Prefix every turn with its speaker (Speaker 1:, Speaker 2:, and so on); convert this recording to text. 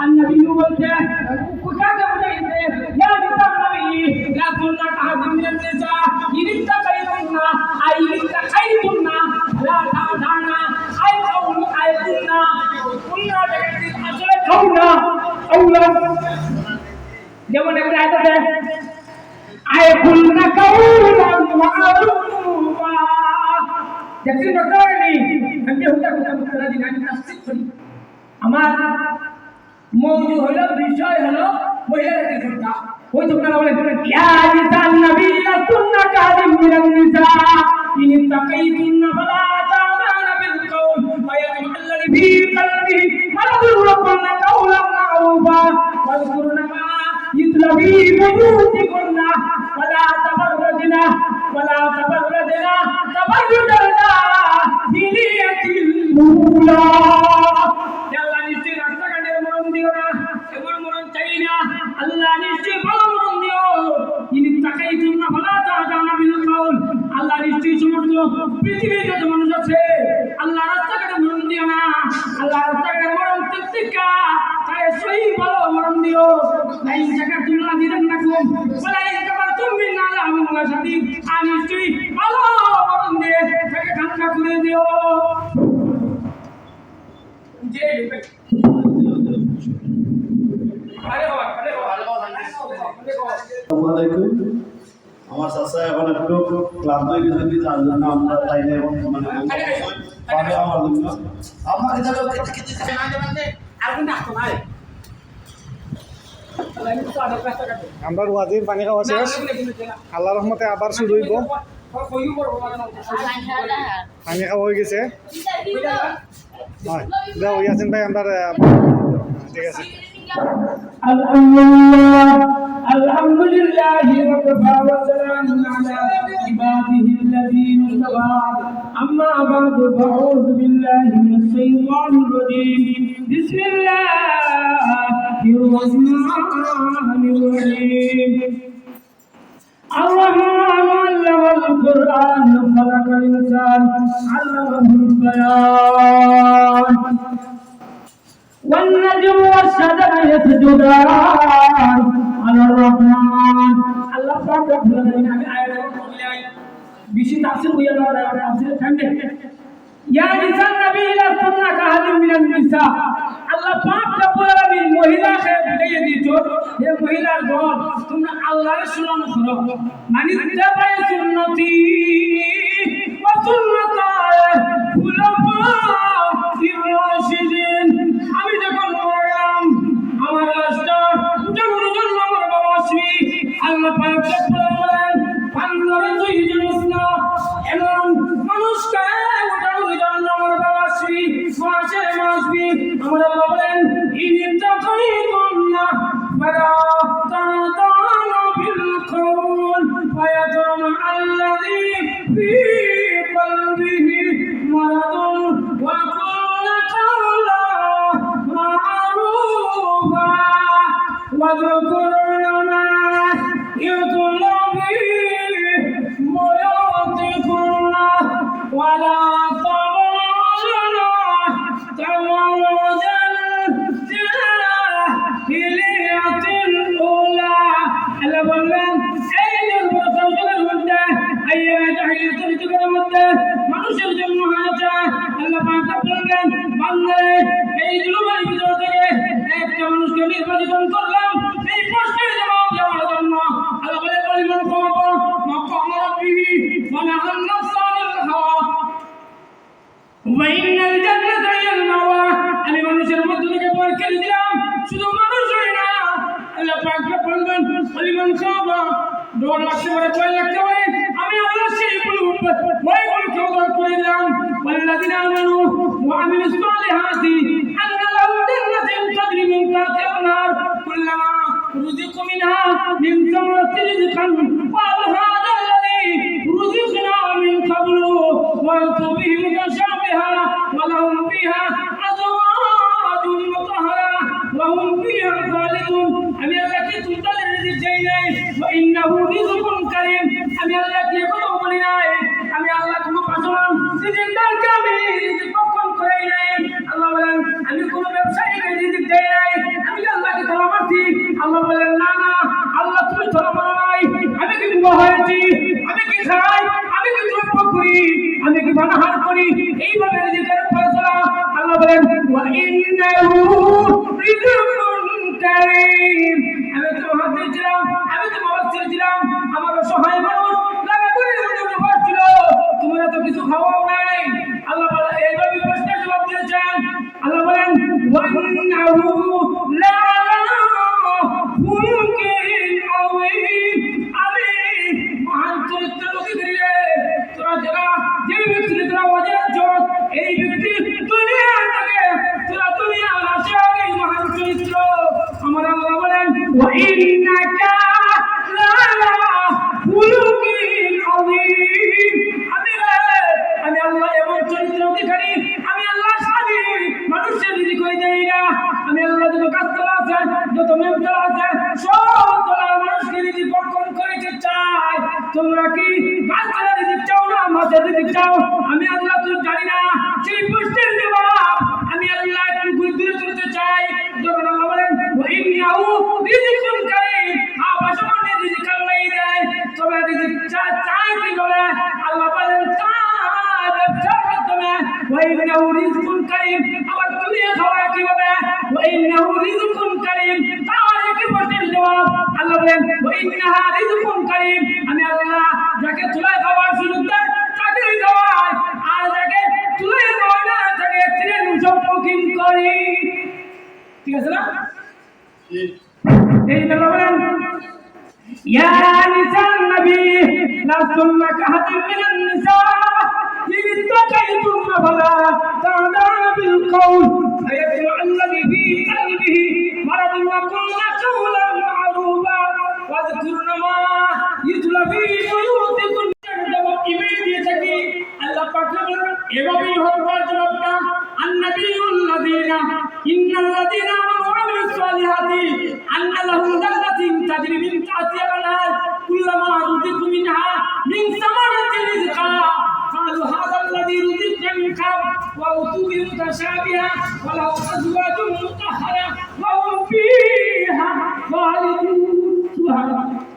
Speaker 1: النبي বলছে কাকে বুঝাইছে ইয়া নিসান নবী লা কুননা কাহাদিন মিনান নিসা ইনিতা কাইতুন্না আই ইনিতা খাইতুন্না লা তাদানা আই কাউনি আই কুননা কুননা দেখি আসলে খাওনা আউলা যেমন একটা আয়াত আছে আই কুননা কাউলান মা'রুফা দেখি নকরানি আমি হুদা হুদা দিন আমি তাফসীর করি আমার মৌজু হলো বিষয় হলো মহিলাদের কথা ওই তোমরা বলেন ইয়া নিসান নবী লাকুন্না কাদিম মিনান নিসা ইন তাকাইতুন্না ফালা তা'দানা বিল কওল ফায়াতমাল্লাযি ফি কলবিহি মারাদুন ওয়া কুননা কাওলান মা'রুফা ওয়াযকুরনা মা ইতলা ফি বুয়ুতিকুন্না ওয়ালা তাবাররুজনা তাবাররুজাল জাহিলিয়াতিল উলা আল্লাহ নিশ্চয় রাস্তাঘাটের মরণ দিও না এমন মরণ চাই না আল্লাহ নিশ্চয় ভালো মরণ দিও ইনি তাকাইতুন্না ফালা তা'দানা বিল কওল আল্লাহ নিশ্চয় সমস্ত পৃথিবীর যত মানুষ আছে আল্লাহ রাস্তাঘাটে মরণ দিও না আল্লাহ রাস্তাঘাটে মরণ তিকা তাই সহি ভালো মরণ দিও নাই জাকাতুল্লাহ দিদান নাকুম ওয়ালা ইনকাবাতুম মিন আযাবিন শাদীদ আর নিশ্চয় ভালো মরণ দিয়ে তাকে ঠান্ডা করে দিও যে
Speaker 2: আমার চাচা এখন একটু ক্লান্ত হয়ে গেছে যার জন্য আমরা তাই না এবং মানে পাবে আমার জন্য আমার এখানে
Speaker 3: আমরা ওয়াজির পানি খাওয়া শেষ আল্লাহ রহমতে আবার শুরু হইব পানি খাওয়া হয়ে গেছে হয় যাও ইয়াসিন ভাই আমরা ঠিক আছে
Speaker 1: الحمد لله وكفى وسلام على عباده الذين اصطفى أما بعد فأعوذ بالله من الشيطان الرجيم بسم الله الرحمن الرحيم الرحمن علم القرآن خلق الإنسان علمه البيان والنجم والشجر يسجدان على الرحمن الله পাক বলেন আমি আয়াতের বেশি তাফসীর হইয়া না তাফসীর থামবে ইয়া নিসান নবী লাকুন্না কাহাদিম মিনান নিসা আল্লাহ পাক রব্বুল আলামিন মহিলাকে বুঝাইয়া দিছো হে মহিলার দল তোমরা আল্লাহর সুন্নাত করো মানে তাবাই সুন্নতি ওয়া সুন্নাতা খুলাফা রাশিদিন আমি যখন মরলাম আমার লাশটা জন্ম আমার বাবা আসবি আল্লাহ পাক বলেন পান্ডারে তুই জানিস না এমন মানুষকে ওঠানোর জন্য আমার বাবা আসবি মাসে আসবি আমার বাবা বলেন ইনিটা কই কন্যা বড় তাদানা বিল কওল ফায়াতুম আল্লাযী ফি কলবিহি মারাদুন ওয়া واذكرن ما يتلى في بيوتكن ولا تبرجن تبرج الجاهلية الأولى ألا বললেন এই নির্বাচনের মধ্যে এই জাহিলিয়াতের যুগের মধ্যে মানুষের জন্য আছে আল্লাহ পাক বললেন বান্দারে এই জুলুমের ভিতর থেকে একটা মানুষকে নির্বাচন করলাম এই প্রশ্নের জবাব দেওয়ার জন্য আল্লাহ বলে পরিমাণ ক্ষমতা মাকাম রাব্বিহি ওয়া নাহান নাফসা আনিল হাওয়া ওয়া ইন্নাল জান্নাতা হিয়াল মাওয়া আমি মানুষের মধ্য থেকে বের করে দিলাম শুধু মানুষই না আল্লাহ পাক বলবেন পরিমাণ ক্ষমতা ডর লাগতে পারে ভয় লাগতে পারে আমি আল্লাহ সেইগুলো ভয়গুলোকে উদ্ধার করে দিলাম ওয়াল্লাযিনা আমানু ওয়া আমিলুস সালিহাতি আন্না লাহুম জান্নাতুন তাজরি মিন তাহতিহা আল-আনহার কুল্লামা রুজিকু মিনহা মিন সামারাতির রিজকান ওয়া হাযা আল্লাযী রুজিকনা মিন ক্বাবলু ওয়া তুবিহি মুতাশাবিহা ওয়া লাহুম ফিহা আজওয়াজুন মুতাহহারা ওয়া হুম ফিহা খালিদুন আমি আল্লাহ কি তোমাদের রিজিক দেই নাই ওয়া ইন্নাহু রিজকুন কারীম আমি আল্লাহ কি কোনো বলি নাই আমি আল্লাহ কোনো পাশান রিজিকদারকে আমি রিজিক কখন করাই নাই আল্লাহ বলেন আমি কোনো ব্যবসায়ীকে রিজিক দেই নাই আমি এইভাবে রিজিকের ফয়সালা আল্লাহ বলেন ওয়া ইন্নাহু রিজকুন কারীম। আমি তো হাত দিয়েছিলাম, আমি তো মুবাশশির ছিলাম, আমার অসহায় মানুষ লাগাগুলির মধ্যে প্রবাস ছিল, তোমরা তো কিছু খাওয়াও নাই। আল্লাহ বলেন এইভাবে প্রশ্নের জবাব দিয়েছেন। আল্লাহ বলেন ওয়া ইন্নাহু লাআলা খুলুকিন আযীম। আমি মহান চরিত্রের অধিকারী রে। তোরা যারা যে ব্যক্তি তোরা ওয়াজিব এই ব্যক্তি দুনিয়া থেকে তোরা দুনিয়া আসে এই মহান চরিত্র। আমার আল্লাহ বলেন ওয়া ইন্নাকা লাআলা খুলুকিন আযীম। আমি আল্লাহ এমন চরিত্র অধিকারী, আমি আল্লাহ স্বামী, মানুষের রিজিক করে দেই না। আমি আল্লাহ যত কাজতলা আছে, যত মেমতলা আছে, সব তলা মানুষকে রিজিক বক্ষণ করেছে চাই। তোমরা কি গাছতলা রিজিক চাও না মাছের রিজিক চাও? আমি আল্লাহ তো জানি না। সেই প্রশ্নের জবাব আমি আল্লাহ একটু দূরে করতে চাই। যখন আল্লাহ বলেন ওয়া ইন্নাহু রিজকুন কারীম, আবাসমানে রিজিক আল্লাহ দেয়, তবে রিজিক চাই কি বলে? আল্লাহ বলেন ব্যবসার মাধ্যমে। ওয়া ইন্নাহু রিজকুন কারীম, আবার তুমি খাওয়া কিভাবে? ওয়া ইন্নাহু রিজকুন কারীম, তার একই প্রশ্নের জবাব আল্লাহ বলেন ওয়া ইন্নাহা রিজকুন কারীম। আমি আল্লাহ যাকে চুলায় খাওয়ার সুযোগ দেয় তাকেই খাওয়াই, আর যাকে চুলায় খাওয়াই না তাকে ছিলেন সম্মুখীন করি। ঠিক আছে না? এই আল্লাহ বলেন ইয়া নিসান নবী লাস্তুন্না কাহাতিন মিনান নিসা إن اتقيتم فلا تعدان بالقول فيطمع الذي في قلبه مرض وقلن قولا معروفا واذكرن ما يتلى في بيوتكن। জবাব ইমেল দিয়ে থাকি আল্লাহ পাক বলেন এভাবেই হবে জবাবটা। আন্নাবিয়ুল্লাযীনা ইন্নাল্লাযীনা আমানু ওয়া আমিলুস সালিহাতি আন্না লাহুম জান্নাতিন তাজরি মিন তাহতিহা আল-আনহার কুল্লামা রুজিকু মিনহা মিন সামারাতিন রিজকা قالوا هذا الذي رزقنا من قبل وأتوا به متشابها ولهم أزواج مطهرة وهم فيها خالدون. سبحان الله.